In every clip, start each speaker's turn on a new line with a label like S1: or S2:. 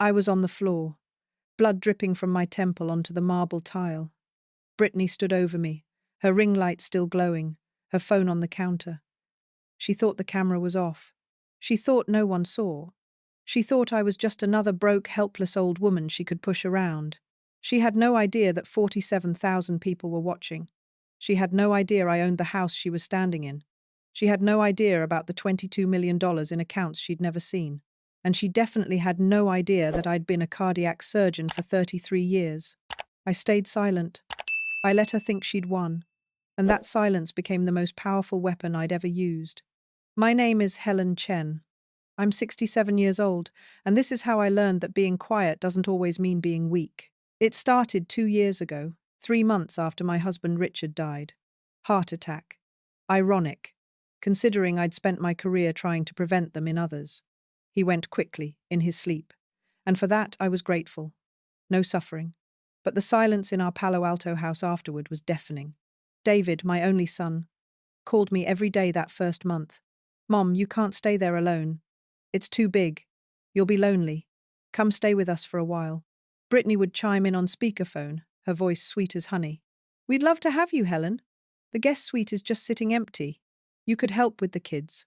S1: I was on the floor, blood dripping from my temple onto the marble tile. Brittany stood over me, her ring light still glowing, her phone on the counter. She thought the camera was off. She thought no one saw. She thought I was just another broke, helpless old woman she could push around. She had no idea that 47,000 people were watching. She had no idea I owned the house she was standing in. She had no idea about the $22 million in accounts she'd never seen. And she definitely had no idea that I'd been a cardiac surgeon for 33 years. I stayed silent. I let her think she'd won. And that silence became the most powerful weapon I'd ever used. My name is Helen Chen. I'm 67 years old, and this is how I learned that being quiet doesn't always mean being weak. It started 2 years ago, 3 months after my husband Richard died. Heart attack. Ironic, considering I'd spent my career trying to prevent them in others. He went quickly, in his sleep. And for that, I was grateful. No suffering. But the silence in our Palo Alto house afterward was deafening. David, my only son, called me every day that first month. "Mom, you can't stay there alone. It's too big. You'll be lonely. Come stay with us for a while." Brittany would chime in on speakerphone, her voice sweet as honey. "We'd love to have you, Helen. The guest suite is just sitting empty. You could help with the kids."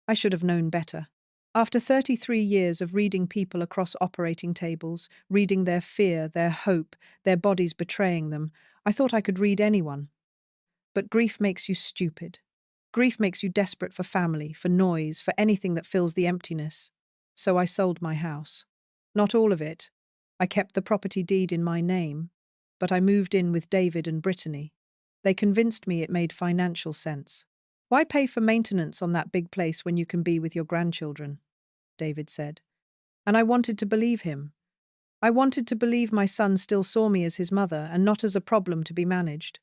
S1: I should have known better. After 33 years of reading people across operating tables, reading their fear, their hope, their bodies betraying them, I thought I could read anyone. But grief makes you stupid. Grief makes you desperate for family, for noise, for anything that fills the emptiness. So I sold my house. Not all of it. I kept the property deed in my name, but I moved in with David and Brittany. They convinced me it made financial sense. "Why pay for maintenance on that big place when you can be with your grandchildren?" David said. And I wanted to believe him. I wanted to believe my son still saw me as his mother and not as a problem to be managed.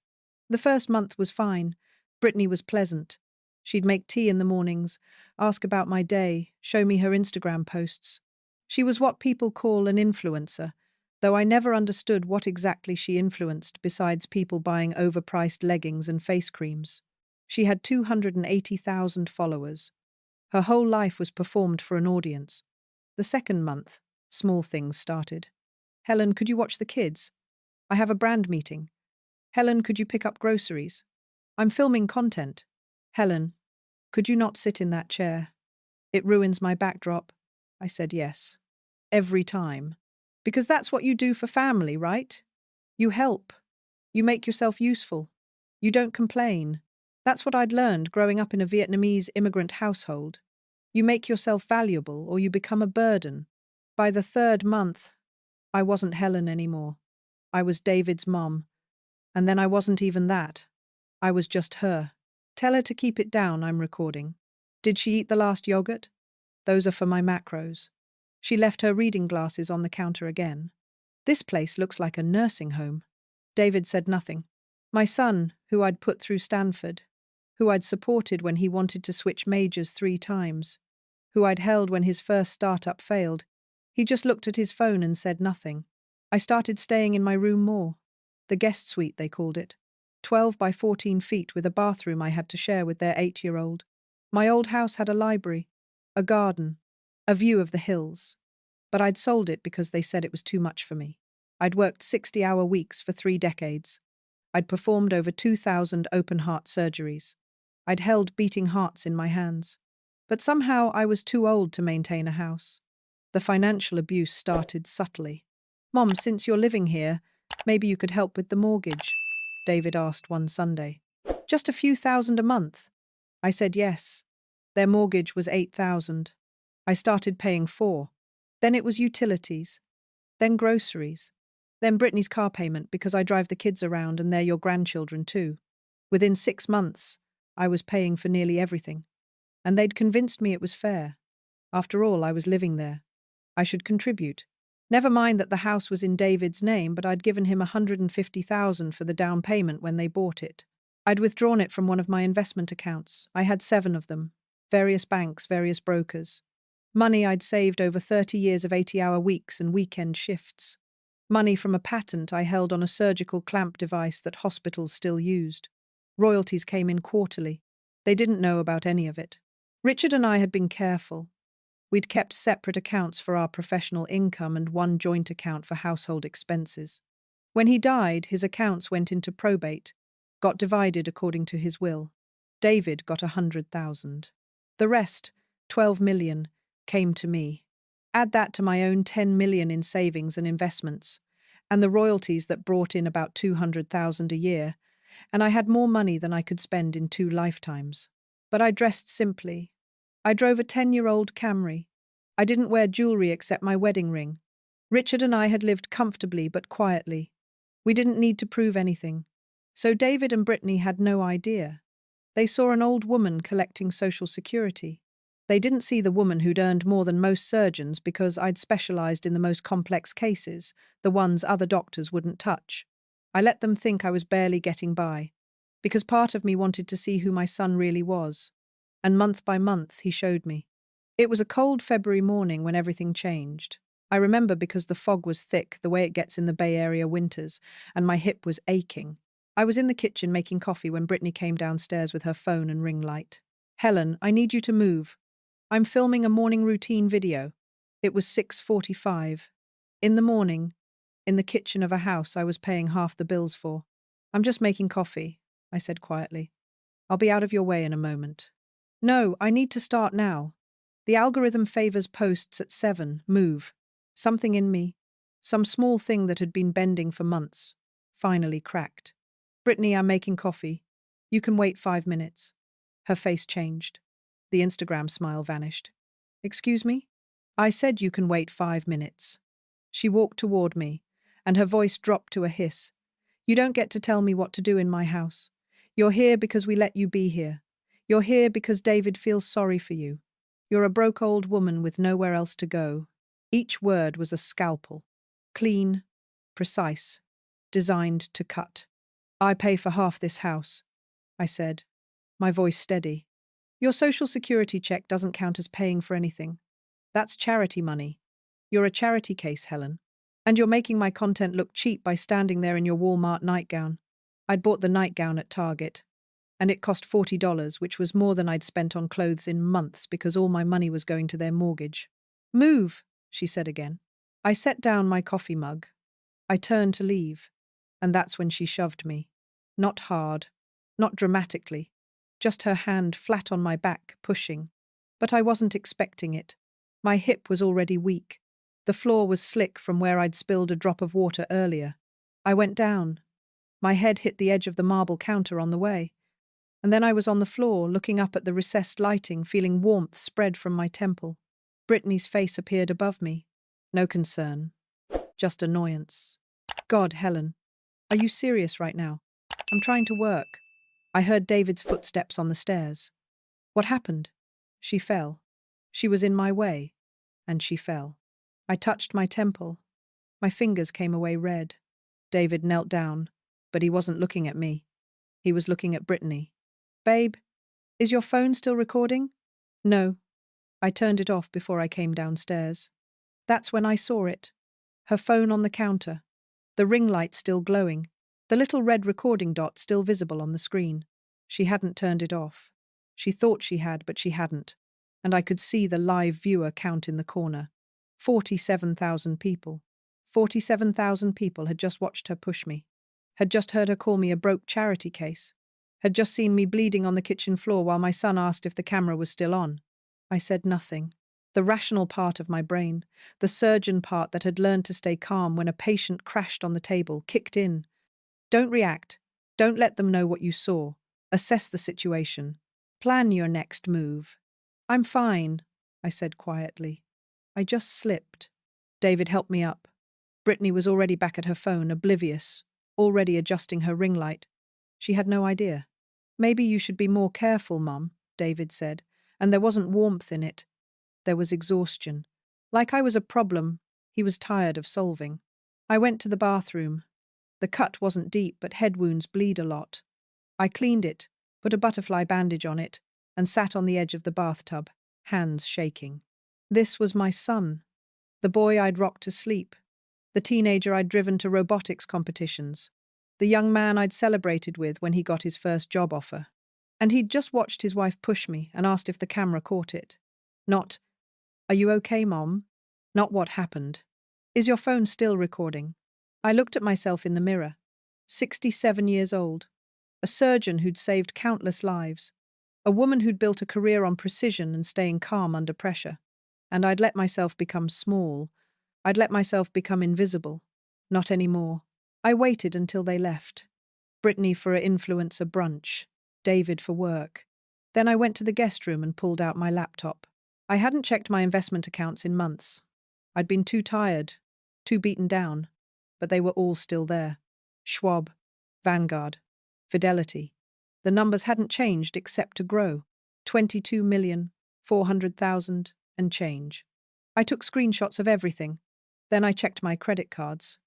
S1: The first month was fine. Brittany was pleasant. She'd make tea in the mornings, ask about my day, show me her Instagram posts. She was what people call an influencer, though I never understood what exactly she influenced besides people buying overpriced leggings and face creams. She had 280,000 followers. Her whole life was performed for an audience. The second month, small things started. "Helen, could you watch the kids? I have a brand meeting." "Helen, could you pick up groceries? I'm filming content." "Helen, could you not sit in that chair? It ruins my backdrop." I said yes. Every time. Because that's what you do for family, right? You help. You make yourself useful. You don't complain. That's what I'd learned growing up in a Vietnamese immigrant household. You make yourself valuable or you become a burden. By the third month, I wasn't Helen anymore. I was David's mom. And then I wasn't even that. I was just her. "Tell her to keep it down, I'm recording." Did she eat the last yogurt? Those are for my macros. She left her reading glasses on the counter again. "This place looks like a nursing home." David said nothing. My son, who I'd put through Stanford, who I'd supported when he wanted to switch majors 3 times, who I'd held when his first startup failed, he just looked at his phone and said nothing. I started staying in my room more. The guest suite, they called it. 12 by 14 feet with a bathroom I had to share with their 8-year-old. My old house had a library, a garden, a view of the hills. But I'd sold it because they said it was too much for me. I'd worked 60-hour weeks for 3 decades. I'd performed over 2,000 open-heart surgeries. I'd held beating hearts in my hands. But somehow I was too old to maintain a house. The financial abuse started subtly. "Mom, since you're living here, maybe you could help with the mortgage," David asked one Sunday. "Just a few thousand a month." I said yes. Their mortgage was 8,000. I started paying 4. Then it was utilities. Then groceries. Then Brittany's car payment because I drive the kids around and they're your grandchildren too. Within 6 months, I was paying for nearly everything. And they'd convinced me it was fair. After all, I was living there. I should contribute. Never mind that the house was in David's name, but I'd given him 150,000 for the down payment when they bought it. I'd withdrawn it from one of my investment accounts. I had 7 of them. Various banks, various brokers. Money I'd saved over 30 years of 80-hour weeks and weekend shifts. Money from a patent I held on a surgical clamp device that hospitals still used. Royalties came in quarterly. They didn't know about any of it. Richard and I had been careful. We'd kept separate accounts for our professional income and one joint account for household expenses. When he died, his accounts went into probate, got divided according to his will. David got 100,000. The rest, 12 million, came to me. Add that to my own 10 million in savings and investments, and the royalties that brought in about 200,000 a year, and I had more money than I could spend in 2 lifetimes. But I dressed simply. I drove a 10-year-old Camry. I didn't wear jewelry except my wedding ring. Richard and I had lived comfortably but quietly. We didn't need to prove anything. So David and Brittany had no idea. They saw an old woman collecting Social Security. They didn't see the woman who'd earned more than most surgeons because I'd specialized in the most complex cases, the ones other doctors wouldn't touch. I let them think I was barely getting by, because part of me wanted to see who my son really was. And month by month, he showed me. It was a cold February morning when everything changed. I remember because the fog was thick, the way it gets in the Bay Area winters, and my hip was aching. I was in the kitchen making coffee when Brittany came downstairs with her phone and ring light. "Helen, I need you to move. I'm filming a morning routine video." It was 6:45. In the morning, in the kitchen of a house I was paying half the bills for. "I'm just making coffee," I said quietly. "I'll be out of your way in a moment." "No, I need to start now. The algorithm favors posts at 7. Move." Something in me, some small thing that had been bending for months, finally cracked. "Brittany, I'm making coffee. You can wait 5 minutes." Her face changed. The Instagram smile vanished. "Excuse me?" "I said you can wait 5 minutes." She walked toward me, and her voice dropped to a hiss. "You don't get to tell me what to do in my house. You're here because we let you be here. You're here because David feels sorry for you. You're a broke old woman with nowhere else to go." Each word was a scalpel. Clean, precise, designed to cut. "I pay for half this house," I said, my voice steady. "Your Social Security check doesn't count as paying for anything. That's charity money. You're a charity case, Helen. And you're making my content look cheap by standing there in your Walmart nightgown." I'd bought the nightgown at Target, and it cost $40, which was more than I'd spent on clothes in months because all my money was going to their mortgage. "Move," she said again. I set down my coffee mug. I turned to leave, and that's when she shoved me. Not hard, not dramatically, just her hand flat on my back, pushing. But I wasn't expecting it. My hip was already weak. The floor was slick from where I'd spilled a drop of water earlier. I went down. My head hit the edge of the marble counter on the way. And then I was on the floor, looking up at the recessed lighting, feeling warmth spread from my temple. Brittany's face appeared above me. No concern, just annoyance. "God, Helen, are you serious right now? I'm trying to work." I heard David's footsteps on the stairs. "What happened?" She fell. She was in my way, and she fell. I touched my temple. My fingers came away red. David knelt down, but he wasn't looking at me. He was looking at Brittany. "Babe, is your phone still recording?" "No." I turned it off before I came downstairs. That's when I saw it. Her phone on the counter. The ring light still glowing. The little red recording dot still visible on the screen. She hadn't turned it off. She thought she had, but she hadn't. And I could see the live viewer count in the corner. 47,000 people. 47,000 people had just watched her push me. Had just heard her call me a broke charity case. Had just seen me bleeding on the kitchen floor while my son asked if the camera was still on. I said nothing. The rational part of my brain, the surgeon part that had learned to stay calm when a patient crashed on the table, kicked in. "Don't react. Don't let them know what you saw. Assess the situation. Plan your next move." "I'm fine," I said quietly. "I just slipped." David helped me up. Brittany was already back at her phone, oblivious, already adjusting her ring light. She had no idea. "Maybe you should be more careful, Mum," David said, and there wasn't warmth in it. There was exhaustion. Like I was a problem he was tired of solving. I went to the bathroom. The cut wasn't deep, but head wounds bleed a lot. I cleaned it, put a butterfly bandage on it, and sat on the edge of the bathtub, hands shaking. This was my son, the boy I'd rocked to sleep, the teenager I'd driven to robotics competitions, the young man I'd celebrated with when he got his first job offer. And he'd just watched his wife push me and asked if the camera caught it. Not, Are you okay, Mom? Not what happened. Is your phone still recording? I looked at myself in the mirror. 67 years old. A surgeon who'd saved countless lives. A woman who'd built a career on precision and staying calm under pressure. And I'd let myself become small. I'd let myself become invisible. Not anymore. I waited until they left. Brittany for a influencer brunch. David for work. Then I went to the guest room and pulled out my laptop. I hadn't checked my investment accounts in months. I'd been too tired, too beaten down, but they were all still there. Schwab, Vanguard, Fidelity. The numbers hadn't changed except to grow. 22,400,000 and change. I took screenshots of everything. Then I checked my credit cards.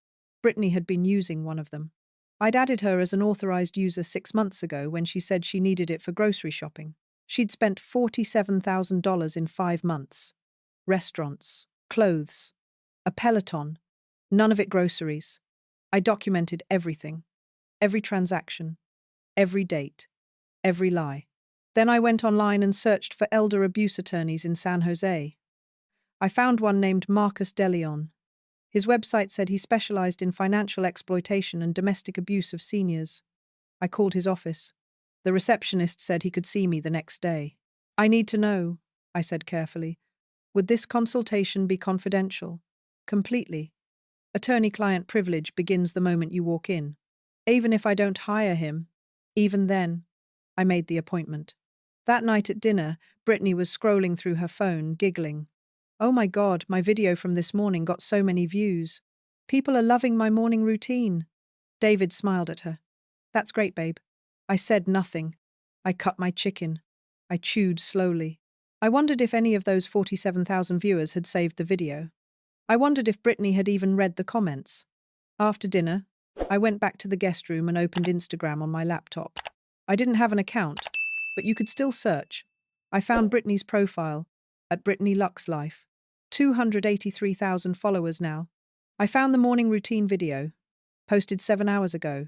S1: Brittany had been using one of them. I'd added her as an authorized user 6 months ago when she said she needed it for grocery shopping. She'd spent $47,000 in 5 months. Restaurants, clothes, a Peloton, none of it groceries. I documented everything, every transaction, every date, every lie. Then I went online and searched for elder abuse attorneys in San Jose. I found one named Marcus DeLeon. His website said he specialized in financial exploitation and domestic abuse of seniors. I called his office. The receptionist said he could see me the next day. I need to know, I said carefully. Would this consultation be confidential? Completely. Attorney-client privilege begins the moment you walk in. Even if I don't hire him, even then, I made the appointment. That night at dinner, Brittany was scrolling through her phone, giggling. Oh my God, my video from this morning got so many views. People are loving my morning routine. David smiled at her. That's great, babe. I said nothing. I cut my chicken. I chewed slowly. I wondered if any of those 47,000 viewers had saved the video. I wondered if Brittany had even read the comments. After dinner, I went back to the guest room and opened Instagram on my laptop. I didn't have an account, but you could still search. I found Brittany's profile at Brittany Lux Life. 283,000 followers now. I found the morning routine video, posted 7 hours ago,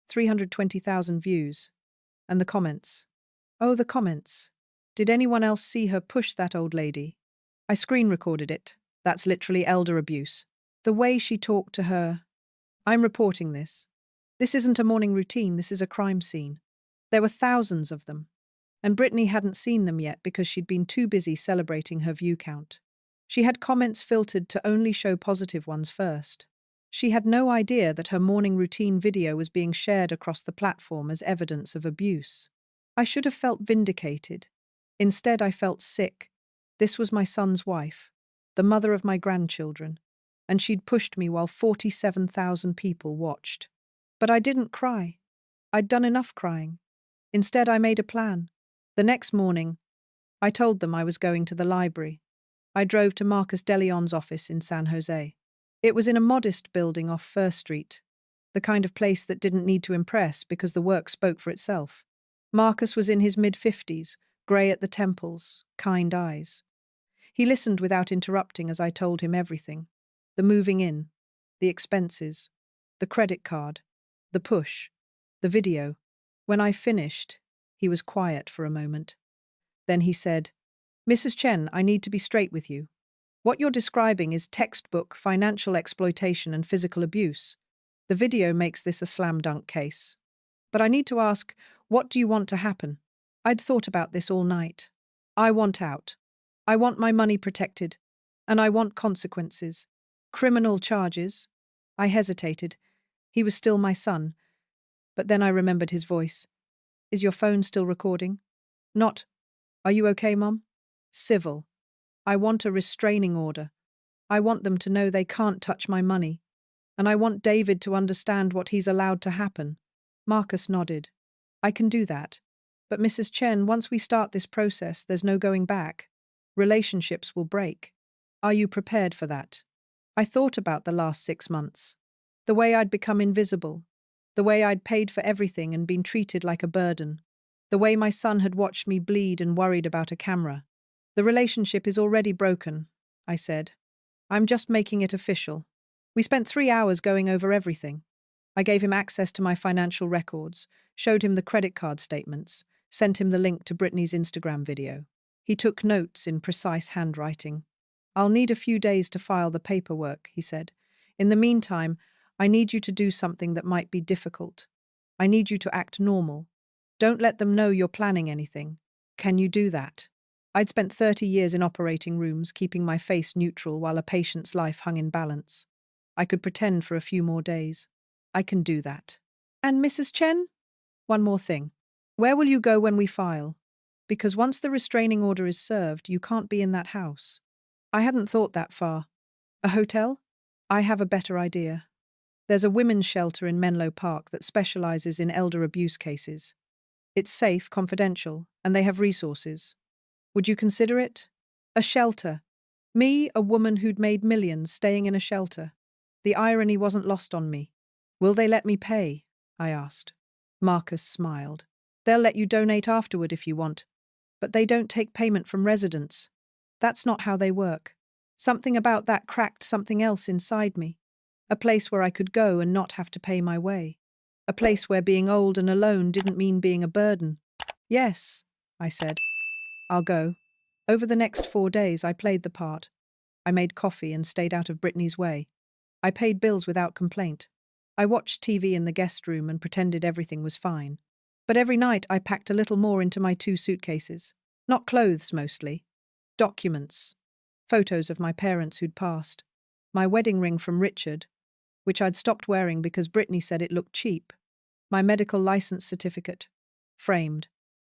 S1: 320,000 views. And the comments. Oh, the comments. Did anyone else see her push that old lady? I screen recorded it. That's literally elder abuse. The way she talked to her. I'm reporting this. This isn't a morning routine, this is a crime scene. There were thousands of them. And Brittany hadn't seen them yet because she'd been too busy celebrating her view count. She had comments filtered to only show positive ones first. She had no idea that her morning routine video was being shared across the platform as evidence of abuse. I should have felt vindicated. Instead, I felt sick. This was my son's wife, the mother of my grandchildren, and she'd pushed me while 47,000 people watched. But I didn't cry. I'd done enough crying. Instead, I made a plan. The next morning, I told them I was going to the library. I drove to Marcus DeLeon's office in San Jose. It was in a modest building off First Street, the kind of place that didn't need to impress because the work spoke for itself. Marcus was in his mid-50s, grey at the temples, kind eyes. He listened without interrupting as I told him everything. The moving in, the expenses, the credit card, the push, the video. When I finished, he was quiet for a moment. Then he said, Mrs. Chen, I need to be straight with you. What you're describing is textbook financial exploitation and physical abuse. The video makes this a slam dunk case. But I need to ask, what do you want to happen? I'd thought about this all night. I want out. I want my money protected. And I want consequences. Criminal charges. I hesitated. He was still my son. But then I remembered his voice. Is your phone still recording? Not. Are you okay, Mom? Civil. I want a restraining order. I want them to know they can't touch my money. And I want David to understand what he's allowed to happen. Marcus nodded. I can do that. But Mrs. Chen, once we start this process, there's no going back. Relationships will break. Are you prepared for that? I thought about the last 6 months. The way I'd become invisible. The way I'd paid for everything and been treated like a burden. The way my son had watched me bleed and worried about a camera. The relationship is already broken, I said. I'm just making it official. We spent 3 hours going over everything. I gave him access to my financial records, showed him the credit card statements, sent him the link to Brittany's Instagram video. He took notes in precise handwriting. I'll need a few days to file the paperwork, he said. In the meantime, I need you to do something that might be difficult. I need you to act normal. Don't let them know you're planning anything. Can you do that? I'd spent 30 years in operating rooms, keeping my face neutral while a patient's life hung in balance. I could pretend for a few more days. I can do that. And Mrs. Chen? One more thing. Where will you go when we file? Because once the restraining order is served, you can't be in that house. I hadn't thought that far. A hotel? I have a better idea. There's a women's shelter in Menlo Park that specializes in elder abuse cases. It's safe, confidential, and they have resources. Would you consider it? A shelter. Me, a woman who'd made millions, staying in a shelter. The irony wasn't lost on me. Will they let me pay? I asked. Marcus smiled. They'll let you donate afterward if you want. But they don't take payment from residents. That's not how they work. Something about that cracked something else inside me. A place where I could go and not have to pay my way. A place where being old and alone didn't mean being a burden. Yes, I said. I'll go. Over the next 4 days, I played the part. I made coffee and stayed out of Brittany's way. I paid bills without complaint. I watched TV in the guest room and pretended everything was fine. But every night I packed a little more into my 2 suitcases. Not clothes, mostly. Documents. Photos of my parents who'd passed. My wedding ring from Richard, which I'd stopped wearing because Brittany said it looked cheap. My medical license certificate. Framed.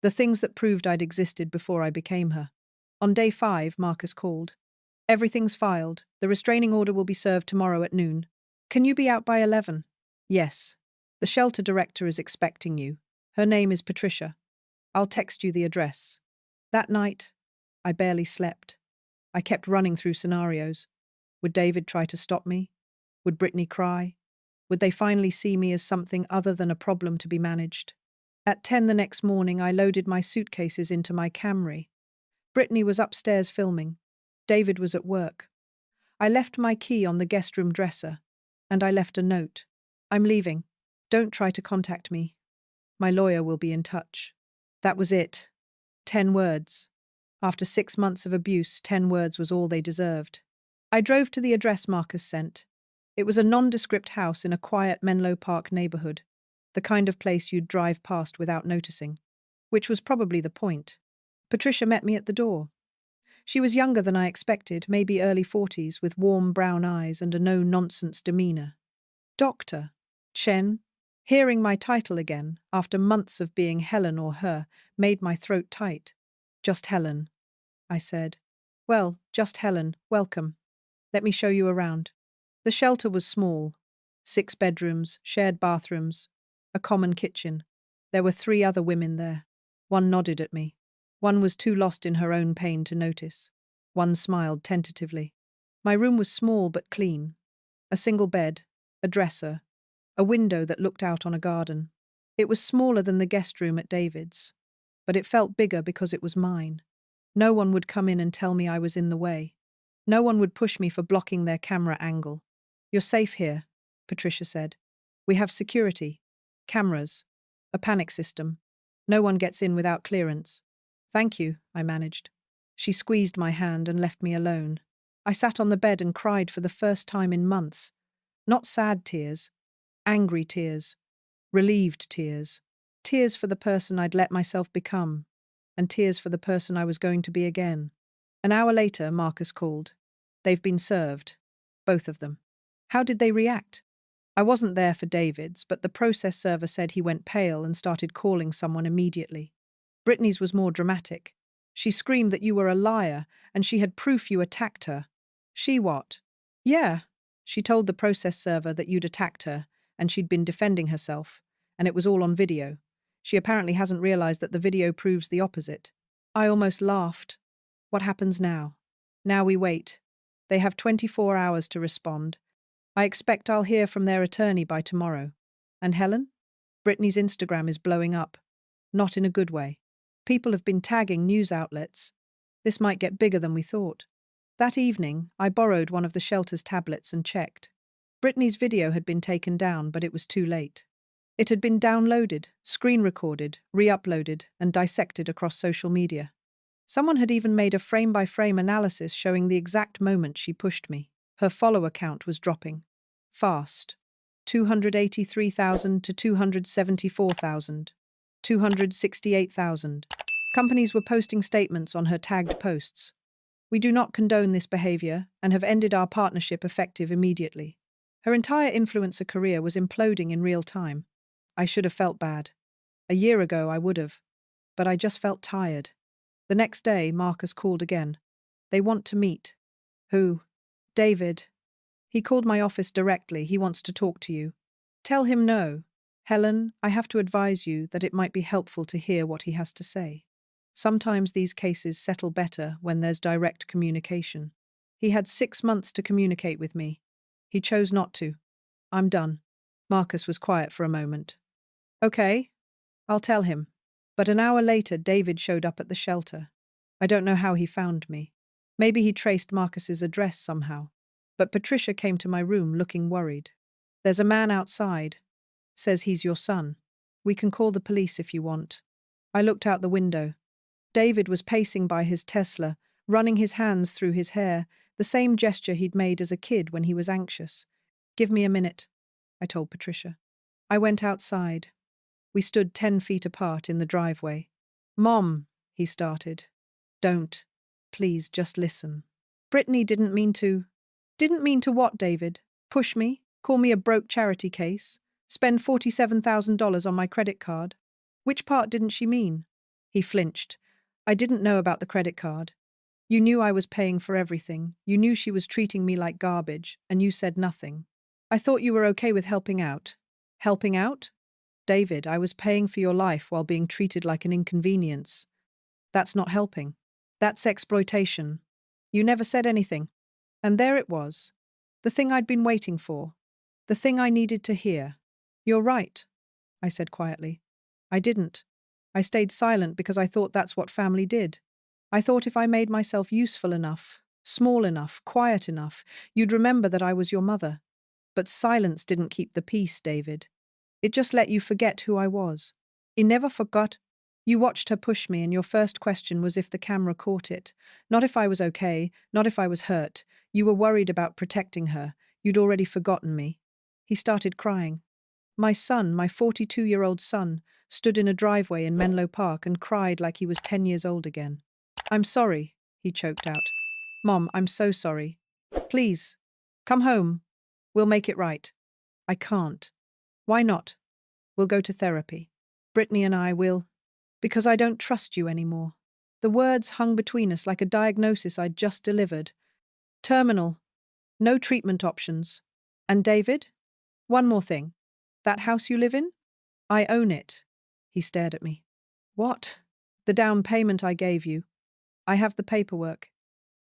S1: The things that proved I'd existed before I became her. On day 5, Marcus called. Everything's filed. The restraining order will be served tomorrow at noon. Can you be out by 11? Yes. The shelter director is expecting you. Her name is Patricia. I'll text you the address. That night, I barely slept. I kept running through scenarios. Would David try to stop me? Would Brittany cry? Would they finally see me as something other than a problem to be managed? At 10 the next morning, I loaded my suitcases into my Camry. Brittany was upstairs filming. David was at work. I left my key on the guest room dresser, and I left a note. I'm leaving. Don't try to contact me. My lawyer will be in touch. That was it. 10 words. After 6 months of abuse, 10 words was all they deserved. I drove to the address Marcus sent. It was a nondescript house in a quiet Menlo Park neighborhood, the kind of place you'd drive past without noticing, which was probably the point. Patricia met me at the door. She was younger than I expected, maybe early 40s, with warm brown eyes and a no-nonsense demeanor. Dr. Chen. Hearing my title again, after months of being Helen or her, made my throat tight. Just Helen, I said. Well, just Helen, welcome. Let me show you around. The shelter was small. 6 bedrooms, shared bathrooms, a common kitchen. There were 3 other women there. One nodded at me. One was too lost in her own pain to notice. One smiled tentatively. My room was small but clean. A single bed, a dresser, a window that looked out on a garden. It was smaller than the guest room at David's, but it felt bigger because it was mine. No one would come in and tell me I was in the way. No one would push me for blocking their camera angle. You're safe here, Patricia said. We have security, cameras, a panic system. No one gets in without clearance. Thank you, I managed. She squeezed my hand and left me alone. I sat on the bed and cried for the first time in months. Not sad tears, angry tears, relieved tears. Tears for the person I'd let myself become, and tears for the person I was going to be again. An hour later, Marcus called. They've been served. Both of them. How did they react? I wasn't there for David's, but the process server said he went pale and started calling someone immediately. Brittany's was more dramatic. She screamed that you were a liar and she had proof you attacked her. She what? Yeah. She told the process server that you'd attacked her and she'd been defending herself, and it was all on video. She apparently hasn't realized that the video proves the opposite. I almost laughed. What happens now? Now we wait. They have 24 hours to respond. I expect I'll hear from their attorney by tomorrow. And Helen? Brittany's Instagram is blowing up. Not in a good way. People have been tagging news outlets. This might get bigger than we thought. That evening, I borrowed one of the shelter's tablets and checked. Brittany's video had been taken down, but it was too late. It had been downloaded, screen recorded, re-uploaded, and dissected across social media. Someone had even made a frame-by-frame analysis showing the exact moment she pushed me. Her follower count was dropping. Fast. 283,000 to 274,000. 268,000. Companies were posting statements on her tagged posts. We do not condone this behavior and have ended our partnership effective immediately. Her entire influencer career was imploding in real time. I should have felt bad. A year ago I would have. But I just felt tired. The next day, Marcus called again. They want to meet. Who? David. He called my office directly. He wants to talk to you. Tell him no. Helen, I have to advise you that it might be helpful to hear what he has to say. Sometimes these cases settle better when there's direct communication. He had 6 months to communicate with me. He chose not to. I'm done. Marcus was quiet for a moment. Okay, I'll tell him. But an hour later, David showed up at the shelter. I don't know how he found me. Maybe he traced Marcus's address somehow. But Patricia came to my room looking worried. There's a man outside. Says he's your son. We can call the police if you want. I looked out the window. David was pacing by his Tesla, running his hands through his hair, the same gesture he'd made as a kid when he was anxious. Give me a minute, I told Patricia. I went outside. We stood 10 feet apart in the driveway. Mom, he started. Don't. Please, just listen. Brittany didn't mean to. Didn't mean to what, David? Push me? Call me a broke charity case? Spend $47,000 on my credit card? Which part didn't she mean? He flinched. I didn't know about the credit card. You knew I was paying for everything. You knew she was treating me like garbage, and you said nothing. I thought you were okay with helping out. Helping out? David, I was paying for your life while being treated like an inconvenience. That's not helping. That's exploitation. You never said anything. And there it was. The thing I'd been waiting for. The thing I needed to hear. You're right, I said quietly. I didn't. I stayed silent because I thought that's what family did. I thought if I made myself useful enough, small enough, quiet enough, you'd remember that I was your mother. But silence didn't keep the peace, David. It just let you forget who I was. It never forgot. You watched her push me, and your first question was if the camera caught it. Not if I was okay, not if I was hurt. You were worried about protecting her. You'd already forgotten me. He started crying. My son, my 42-year-old son, stood in a driveway in Menlo Park and cried like he was 10 years old again. I'm sorry, he choked out. Mom, I'm so sorry. Please, come home. We'll make it right. I can't. Why not? We'll go to therapy. Brittany and I will. Because I don't trust you anymore. The words hung between us like a diagnosis I'd just delivered. Terminal. No treatment options. And David? One more thing. That house you live in? I own it. He stared at me. What? The down payment I gave you. I have the paperwork.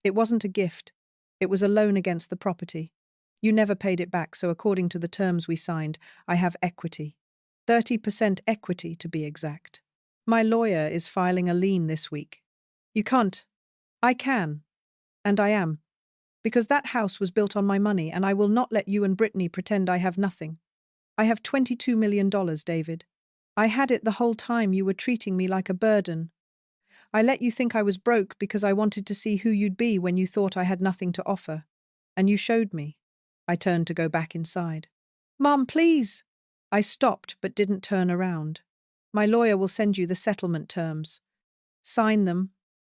S1: It wasn't a gift. It was a loan against the property. You never paid it back, so according to the terms we signed, I have equity. 30% equity, to be exact. My lawyer is filing a lien this week. You can't. I can. And I am. Because that house was built on my money, and I will not let you and Brittany pretend I have nothing. I have $22 million, David. I had it the whole time you were treating me like a burden. I let you think I was broke because I wanted to see who you'd be when you thought I had nothing to offer. And you showed me. I turned to go back inside. Mom, please! I stopped but didn't turn around. My lawyer will send you the settlement terms. Sign them,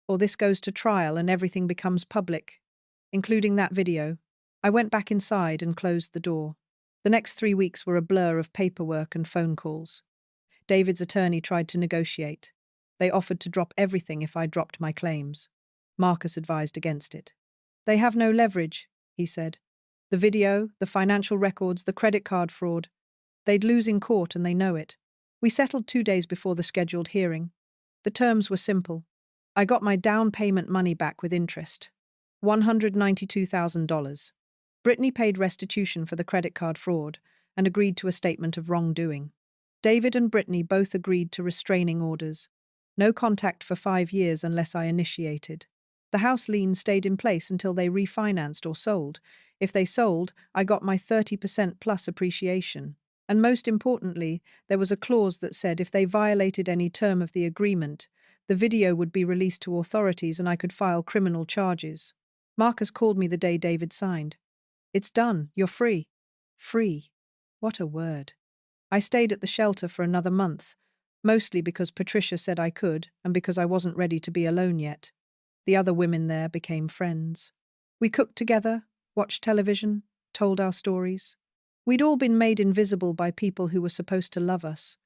S1: or this goes to trial and everything becomes public, including that video. I went back inside and closed the door. The next 3 weeks were a blur of paperwork and phone calls. David's attorney tried to negotiate. They offered to drop everything if I dropped my claims. Marcus advised against it. They have no leverage, he said. The video, the financial records, the credit card fraud. They'd lose in court and they know it. We settled 2 days before the scheduled hearing. The terms were simple. I got my down payment money back with interest. $192,000. Brittany paid restitution for the credit card fraud and agreed to a statement of wrongdoing. David and Brittany both agreed to restraining orders. No contact for 5 years unless I initiated. The house lien stayed in place until they refinanced or sold. If they sold, I got my 30% plus appreciation. And most importantly, there was a clause that said if they violated any term of the agreement, The video would be released to authorities and I could file criminal charges. Marcus called me the day David signed. It's done. You're free. Free. What a word. I stayed at the shelter for another month, mostly because Patricia said I could and because I wasn't ready to be alone yet. The other women there became friends. We cooked together, watched television, told our stories. We'd all been made invisible by people who were supposed to love us,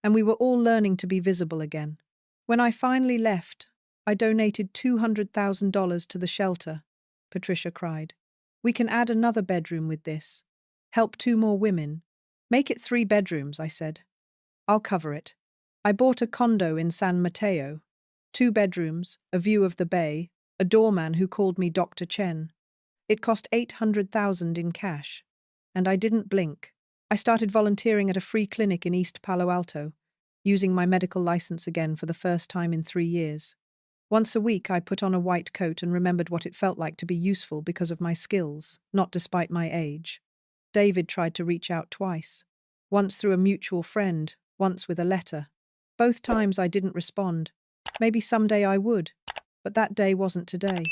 S1: and we were all learning to be visible again. When I finally left, I donated $200,000 to the shelter, Patricia cried. We can add another bedroom with this. Help 2 more women. Make it 3 bedrooms, I said. I'll cover it. I bought a condo in San Mateo. 2 bedrooms, a view of the bay, a doorman who called me Dr. Chen. It cost $800,000 in cash. And I didn't blink. I started volunteering at a free clinic in East Palo Alto, using my medical license again for the first time in 3 years. Once a week, I put on a white coat and remembered what it felt like to be useful because of my skills, not despite my age. David tried to reach out twice. Once through a mutual friend, once with a letter. Both times I didn't respond. Maybe someday I would, but that day wasn't today.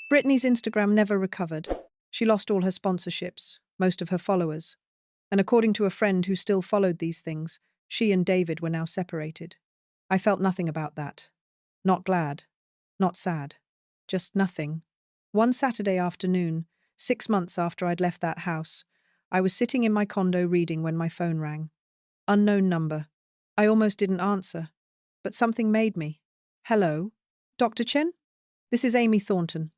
S1: Brittany's Instagram never recovered. She lost all her sponsorships, most of her followers. And according to a friend who still followed these things, she and David were now separated. I felt nothing about that. Not glad. Not sad. Just nothing. One Saturday afternoon, 6 months after I'd left that house, I was sitting in my condo reading when my phone rang. Unknown number. I almost didn't answer, but something made me. Hello? Dr. Chen? This is Amy Thornton.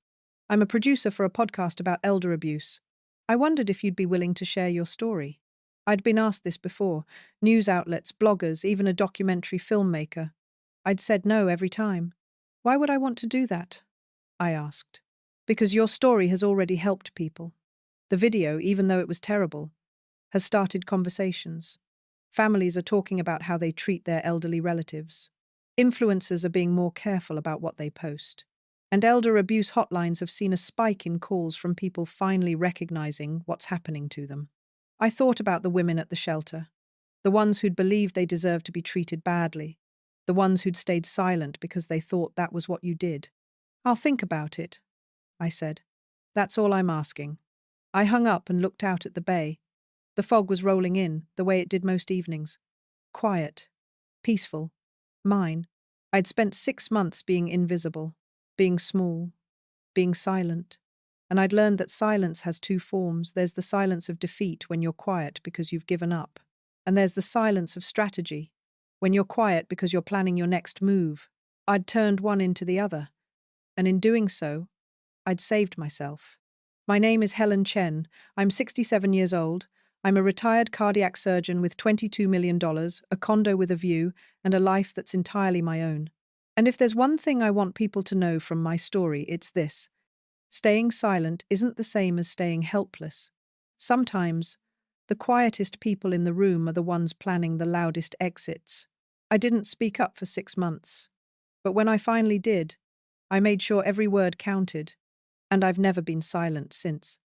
S1: I'm a producer for a podcast about elder abuse. I wondered if you'd be willing to share your story. I'd been asked this before. News outlets, bloggers, even a documentary filmmaker. I'd said no every time. Why would I want to do that? I asked. Because your story has already helped people. The video, even though it was terrible, has started conversations. Families are talking about how they treat their elderly relatives. Influencers are being more careful about what they post. And elder abuse hotlines have seen a spike in calls from people finally recognizing what's happening to them. I thought about the women at the shelter, the ones who'd believed they deserved to be treated badly, the ones who'd stayed silent because they thought that was what you did. I'll think about it, I said. That's all I'm asking. I hung up and looked out at the bay. The fog was rolling in, the way it did most evenings. Quiet. Peaceful. Mine. I'd spent 6 months being invisible, being small, being silent. And I'd learned that silence has 2 forms. There's the silence of defeat when you're quiet because you've given up. And there's the silence of strategy, when you're quiet because you're planning your next move. I'd turned one into the other. And in doing so, I'd saved myself. My name is Helen Chen. I'm 67 years old. I'm a retired cardiac surgeon with $22 million, a condo with a view, and a life that's entirely my own. And if there's one thing I want people to know from my story, it's this. Staying silent isn't the same as staying helpless. Sometimes, the quietest people in the room are the ones planning the loudest exits. I didn't speak up for 6 months. But when I finally did, I made sure every word counted. And I've never been silent since.